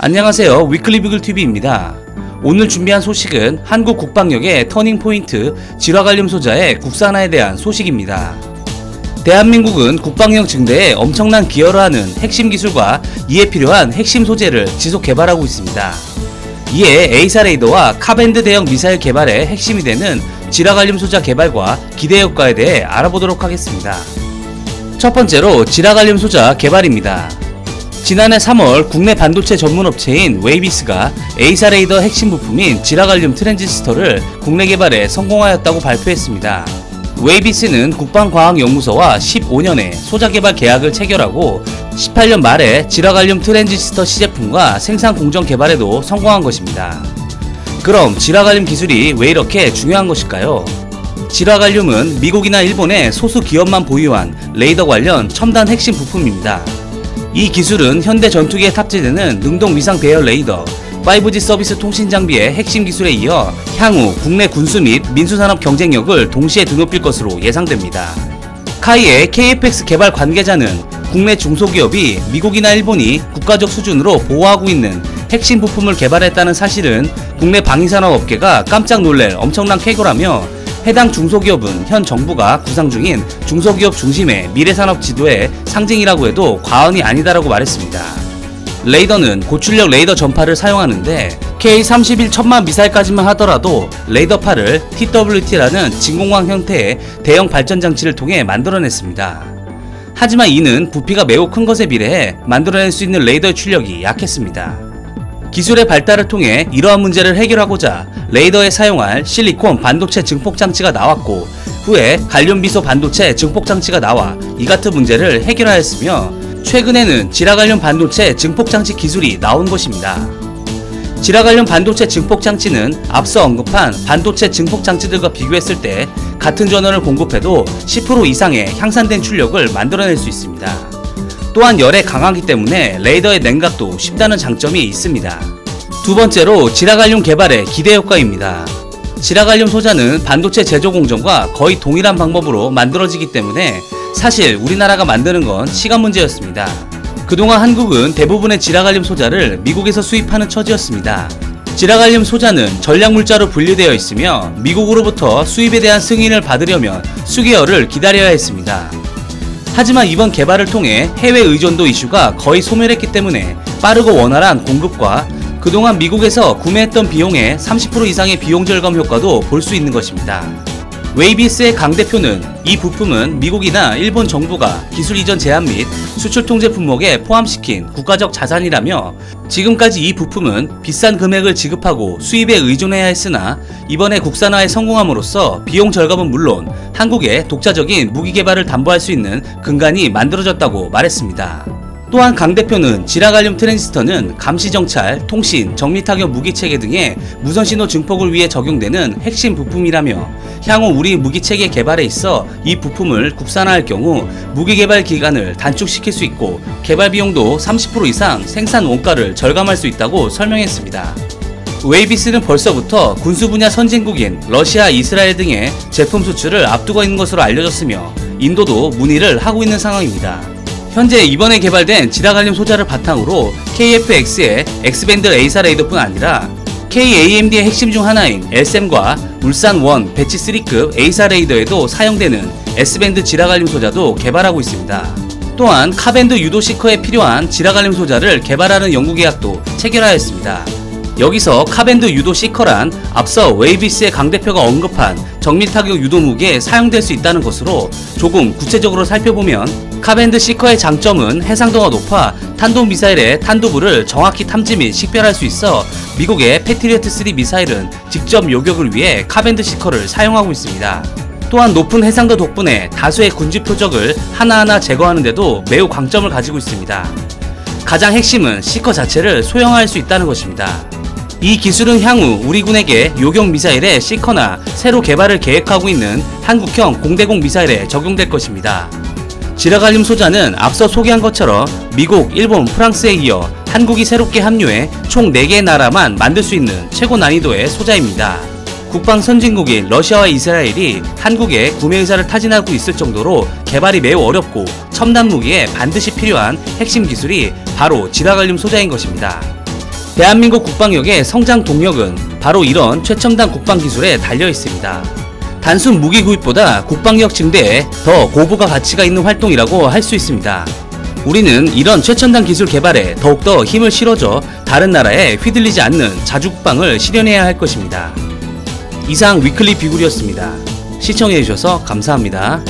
안녕하세요. 위클리비글TV입니다. 오늘 준비한 소식은 한국 국방력의 터닝포인트 질화갈륨 소자의 국산화에 대한 소식입니다. 대한민국은 국방력 증대에 엄청난 기여를 하는 핵심 기술과 이에 필요한 핵심 소재를 지속 개발하고 있습니다. 이에 에이사 레이더와 카밴드 대형 미사일 개발의 핵심이 되는 질화갈륨 소자 개발과 기대 효과에 대해 알아보도록 하겠습니다. 첫 번째로 질화갈륨 소자 개발입니다. 지난해 3월 국내 반도체 전문업체인 웨이비스가 에이사 레이더 핵심 부품인 질화갈륨 트랜지스터를 국내 개발에 성공하였다고 발표했습니다. 웨이비스는 국방과학연구소와 15년에 소자 개발 계약을 체결하고 18년 말에 질화갈륨 트랜지스터 시제품과 생산 공정 개발에도 성공한 것입니다. 그럼 질화갈륨 기술이 왜 이렇게 중요한 것일까요? 질화갈륨은 미국이나 일본의 소수 기업만 보유한 레이더 관련 첨단 핵심 부품입니다. 이 기술은 현대 전투기에 탑재되는 능동 위상 배열 레이더, 5G 서비스 통신 장비의 핵심 기술에 이어 향후 국내 군수 및 민수산업 경쟁력을 동시에 드높일 것으로 예상됩니다. 카이의 KFX 개발 관계자는 국내 중소기업이 미국이나 일본이 국가적 수준으로 보호하고 있는 핵심 부품을 개발했다는 사실은 국내 방위산업 업계가 깜짝 놀랄 엄청난 쾌거라며 해당 중소기업은 현 정부가 구상 중인 중소기업 중심의 미래산업 지도의 상징이라고 해도 과언이 아니다라고 말했습니다. 레이더는 고출력 레이더 전파를 사용하는데 K-31 천만 미사일까지만 하더라도 레이더파를 TWT라는 진공광 형태의 대형 발전장치를 통해 만들어냈습니다. 하지만 이는 부피가 매우 큰 것에 비례해 만들어낼 수 있는 레이더의 출력이 약했습니다. 기술의 발달을 통해 이러한 문제를 해결하고자 레이더에 사용할 실리콘 반도체 증폭장치가 나왔고 후에 갈륨비소 반도체 증폭장치가 나와 이 같은 문제를 해결하였으며 최근에는 질화갈륨 반도체 증폭장치 기술이 나온 것입니다. 질화갈륨 반도체 증폭장치는 앞서 언급한 반도체 증폭장치들과 비교했을 때 같은 전원을 공급해도 10% 이상의 향상된 출력을 만들어낼 수 있습니다. 또한 열에 강하기 때문에 레이더의 냉각도 쉽다는 장점이 있습니다. 두 번째로 질화갈륨 개발의 기대 효과입니다. 질화갈륨 소자는 반도체 제조 공정과 거의 동일한 방법으로 만들어지기 때문에 사실 우리나라가 만드는 건 시간 문제였습니다. 그동안 한국은 대부분의 질화갈륨 소자를 미국에서 수입하는 처지였습니다. 질화갈륨 소자는 전략물자로 분류되어 있으며 미국으로부터 수입에 대한 승인을 받으려면 수개월을 기다려야 했습니다. 하지만 이번 개발을 통해 해외 의존도 이슈가 거의 소멸했기 때문에 빠르고 원활한 공급과 그동안 미국에서 구매했던 비용의 30% 이상의 비용 절감 효과도 볼 수 있는 것입니다. 웨이비스의 강 대표는 이 부품은 미국이나 일본 정부가 기술 이전 제한 및 수출 통제 품목에 포함시킨 국가적 자산이라며 지금까지 이 부품은 비싼 금액을 지급하고 수입에 의존해야 했으나 이번에 국산화에 성공함으로써 비용 절감은 물론 한국의 독자적인 무기 개발을 담보할 수 있는 근간이 만들어졌다고 말했습니다. 또한 강 대표는 질화갈륨 트랜지스터는 감시정찰, 통신, 정밀타격 무기체계 등의 무선신호 증폭을 위해 적용되는 핵심 부품이라며 향후 우리 무기체계 개발에 있어 이 부품을 국산화할 경우 무기개발 기간을 단축시킬 수 있고 개발 비용도 30% 이상 생산 원가를 절감할 수 있다고 설명했습니다. 웨이비스는 벌써부터 군수 분야 선진국인 러시아, 이스라엘 등의 제품 수출을 앞두고 있는 것으로 알려졌으며 인도도 문의를 하고 있는 상황입니다. 현재 이번에 개발된 질화갈륨 소자를 바탕으로 KFX의 X밴드 에이사 레이더뿐 아니라 KAMD의 핵심 중 하나인 SM과 울산1, 배치 3급 에이사 레이더에도 사용되는 S밴드 질화갈륨 소자도 개발하고 있습니다. 또한 카밴드 유도 시커에 필요한 질화갈륨 소자를 개발하는 연구 계약도 체결하였습니다. 여기서 카밴드 유도 시커란 앞서 웨이비스의 강 대표가 언급한 정밀타격 유도 무기에 사용될 수 있다는 것으로 조금 구체적으로 살펴보면 카밴드 시커의 장점은 해상도가 높아 탄도미사일의 탄도부를 정확히 탐지 및 식별할 수 있어 미국의 패트리어트3 미사일은 직접 요격을 위해 카밴드 시커를 사용하고 있습니다. 또한 높은 해상도 덕분에 다수의 군지 표적을 하나하나 제거하는 데도 매우 강점을 가지고 있습니다. 가장 핵심은 시커 자체를 소형화할 수 있다는 것입니다. 이 기술은 향후 우리 군에게 요격 미사일의 시커나 새로 개발을 계획하고 있는 한국형 공대공 미사일에 적용될 것입니다. 질화갈륨 소자는 앞서 소개한 것처럼 미국, 일본, 프랑스에 이어 한국이 새롭게 합류해 총 4개의 나라만 만들 수 있는 최고 난이도의 소자입니다. 국방 선진국인 러시아와 이스라엘이 한국에 구매 의사를 타진하고 있을 정도로 개발이 매우 어렵고 첨단 무기에 반드시 필요한 핵심 기술이 바로 질화갈륨 소자인 것입니다. 대한민국 국방력의 성장 동력은 바로 이런 최첨단 국방 기술에 달려 있습니다. 단순 무기 구입보다 국방력 증대에 더 고부가 가치가 있는 활동이라고 할 수 있습니다. 우리는 이런 최첨단 기술 개발에 더욱더 힘을 실어줘 다른 나라에 휘둘리지 않는 자주국방을 실현해야 할 것입니다. 이상 위클리 비굴이었습니다. 시청해주셔서 감사합니다.